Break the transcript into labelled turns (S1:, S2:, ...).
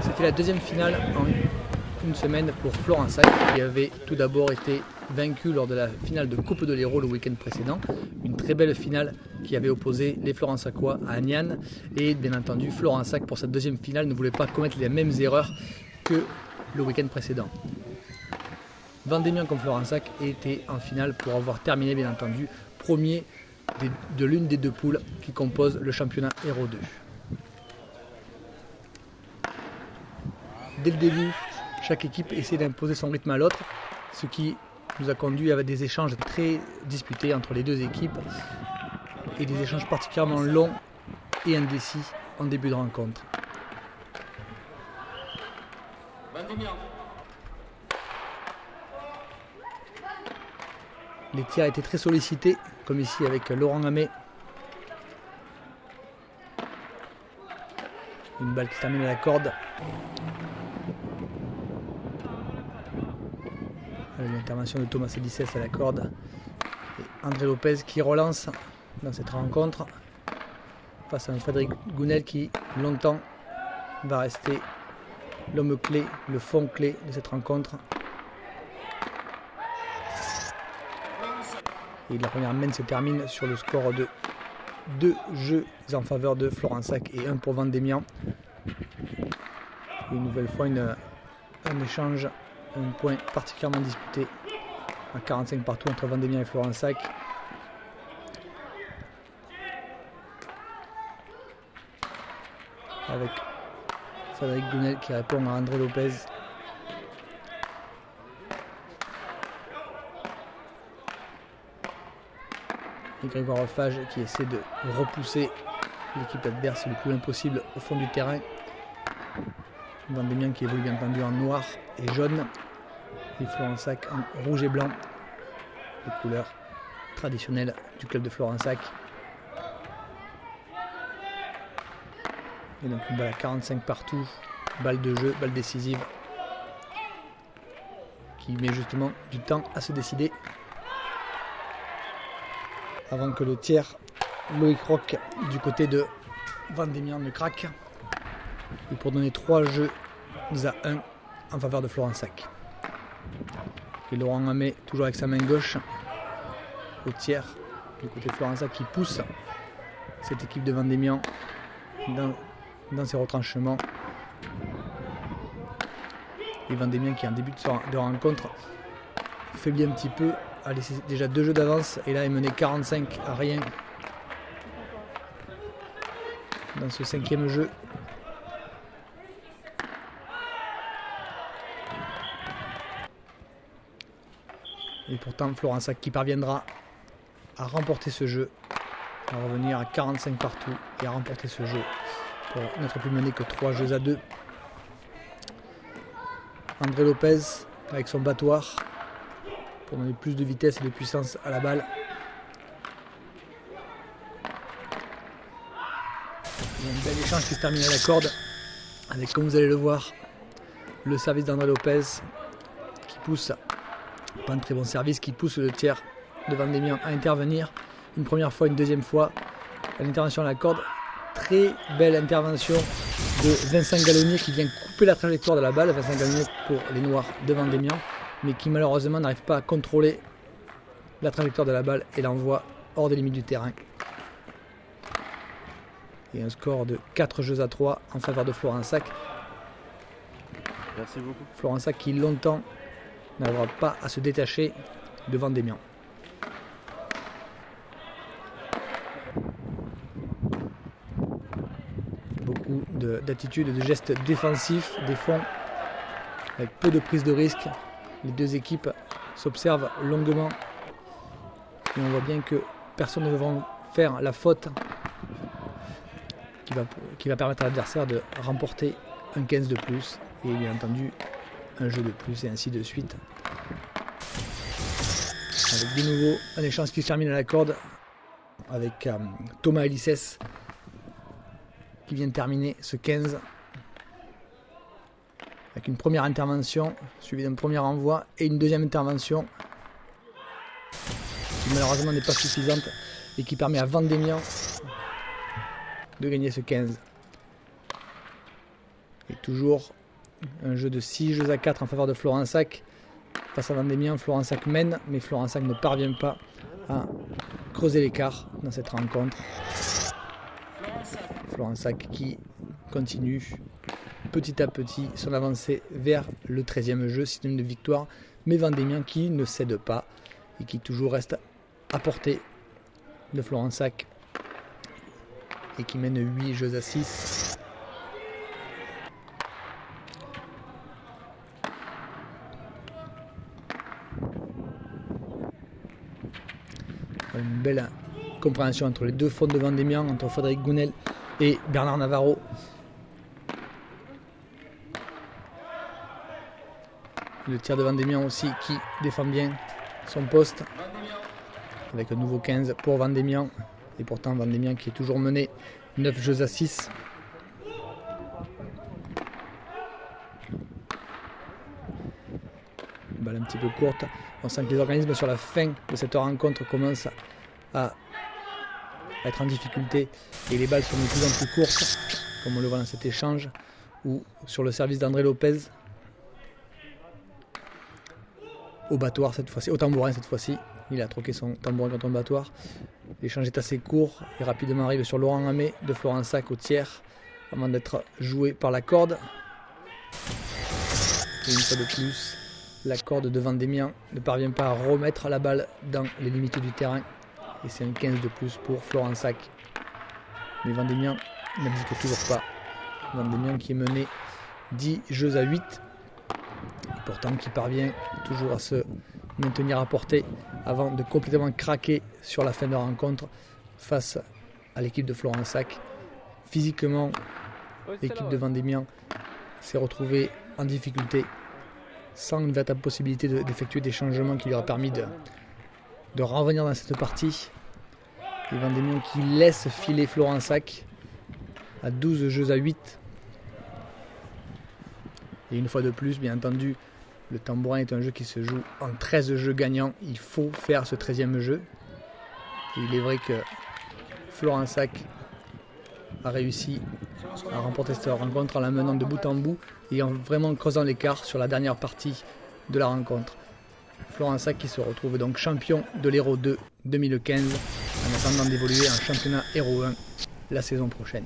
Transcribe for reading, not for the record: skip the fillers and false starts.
S1: C'était la deuxième finale en une semaine pour Florensac, qui avait tout d'abord été vaincu lors de la finale de Coupe de l'Hérault le week-end précédent. Une très belle finale qui avait opposé les Florensacois à Agnan. Et bien entendu, Florensac pour cette deuxième finale ne voulait pas commettre les mêmes erreurs que le week-end précédent. Vendémian comme Florensac était en finale pour avoir terminé bien entendu premier de l'une des deux poules qui composent le championnat Hérault 2. Dès le début, chaque équipe essaie d'imposer son rythme à l'autre, ce qui nous a conduit à des échanges très disputés entre les deux équipes et des échanges particulièrement longs et indécis en début de rencontre. Les tirs étaient très sollicités, comme ici avec Laurent Hamé. Une balle qui termine à la corde. L'intervention de Thomas Elisès à la corde. Et André Lopez qui relance dans cette rencontre face à un Frédéric Gounel qui longtemps va rester l'homme clé, le fond clé de cette rencontre. Et la première main se termine sur le score de 2 jeux en faveur de Florensac et 1 pour Vendémian. Une nouvelle fois un échange, un point particulièrement disputé à 45 partout entre Vendémian et Florensac. Avec Frédéric Gounel qui répond à André Lopez. Et Grégoire Fage qui essaie de repousser l'équipe adverse le plus loin possible au fond du terrain. Vendémian qui évolue bien entendu en noir et jaune. Et Florensac en rouge et blanc. Les couleurs traditionnelles du club de Florensac. Et donc une balle à 45 partout. Balle de jeu, balle décisive. Qui met justement du temps à se décider. Avant que le tiers Loïc Roch du côté de Vendémian ne craque. Et pour donner 3 jeux à 1 en faveur de Florensac. Et Laurent Hamé toujours avec sa main gauche au tiers du côté de Florensac qui pousse cette équipe de Vendémian dans ses retranchements. Et Vendémian qui en début de rencontre faiblit un petit peu, a laissé déjà 2 jeux d'avance et là est mené 45 à rien dans ce 5e jeu. Et pourtant Florensac qui parviendra à remporter ce jeu, à revenir à 45 partout et à remporter ce jeu pour n'être plus mené que 3 jeux à 2. André Lopez avec son battoir pour donner plus de vitesse et de puissance à la balle. Il y a un bel échange qui se termine à la corde avec, comme vous allez le voir, le service d'André Lopez qui pousse, pas un très bon service, qui pousse le tiers de Vendémian à intervenir une première fois, une deuxième fois. L'intervention à la corde, très belle intervention de Vincent Gallonnier qui vient couper la trajectoire de la balle. Vincent Gallonnier pour les Noirs de Vendémian, mais qui malheureusement n'arrive pas à contrôler la trajectoire de la balle et l'envoie hors des limites du terrain. Et un score de 4 jeux à 3 en faveur de Florensac.
S2: Merci beaucoup.
S1: Florensac qui longtemps n'arrivera pas à se détacher de Vendémian. Beaucoup d'attitudes et de gestes défensifs, des fonds avec peu de prise de risque. Les deux équipes s'observent longuement et on voit bien que personne ne va faire la faute qui va permettre à l'adversaire de remporter un 15 de plus et bien entendu un jeu de plus et ainsi de suite. Avec de nouveau un échange qui se termine à la corde avec Thomas Elisès qui vient de terminer ce 15 avec une première intervention suivie d'un premier envoi et une deuxième intervention qui malheureusement n'est pas suffisante et qui permet à Vendémian de gagner ce 15. Et toujours un jeu de 6 jeux à 4 en faveur de Florensac. Face à Vendémian, Florensac mène, mais Florensac ne parvient pas à creuser l'écart dans cette rencontre. Florensac qui continue petit à petit son avancée vers le 13e jeu, système de victoire, mais Vendémian qui ne cède pas et qui toujours reste à portée de Florensac et qui mène 8 jeux à 6. Une belle compréhension entre les deux fonds de Vendémian, entre Frédéric Gounel et Bernard Navarro. Le tir de Vendémian aussi qui défend bien son poste avec un nouveau 15 pour Vendémian. Et pourtant Vendémian qui est toujours mené 9 jeux à 6. Balle un petit peu courte. On sent que les organismes sur la fin de cette rencontre commencent à être en difficulté et les balles sont de plus en plus courtes, comme on le voit dans cet échange, ou sur le service d'André Lopez. Au battoir cette fois-ci, au tambourin cette fois-ci. Il a troqué son tambourin contre un battoir. L'échange est assez court et rapidement arrive sur Laurent Hamé de Florensac au tiers avant d'être joué par la corde. Et une fois de plus, la corde de Vendémian ne parvient pas à remettre la balle dans les limites du terrain. Et c'est un 15 de plus pour Florensac. Mais Vendémian n'abdique toujours pas. Vendémian qui est mené 10 jeux à 8. Et pourtant qui parvient toujours à se maintenir à portée avant de complètement craquer sur la fin de la rencontre face à l'équipe de Florensac. Physiquement, l'équipe de Vendémian s'est retrouvée en difficulté sans une véritable possibilité d'effectuer des changements qui lui auraient permis de revenir dans cette partie. Et Vendémian qui laisse filer Florensac à 12 jeux à 8. Et une fois de plus, bien entendu, le tambourin est un jeu qui se joue en 13 jeux gagnants. Il faut faire ce 13e jeu. Et il est vrai que Florensac a réussi à remporter cette rencontre en la menant de bout en bout et en vraiment creusant l'écart sur la dernière partie de la rencontre. Florensac qui se retrouve donc champion de l'Hérault 2 2015 en attendant d'évoluer en championnat Hérault 1 la saison prochaine.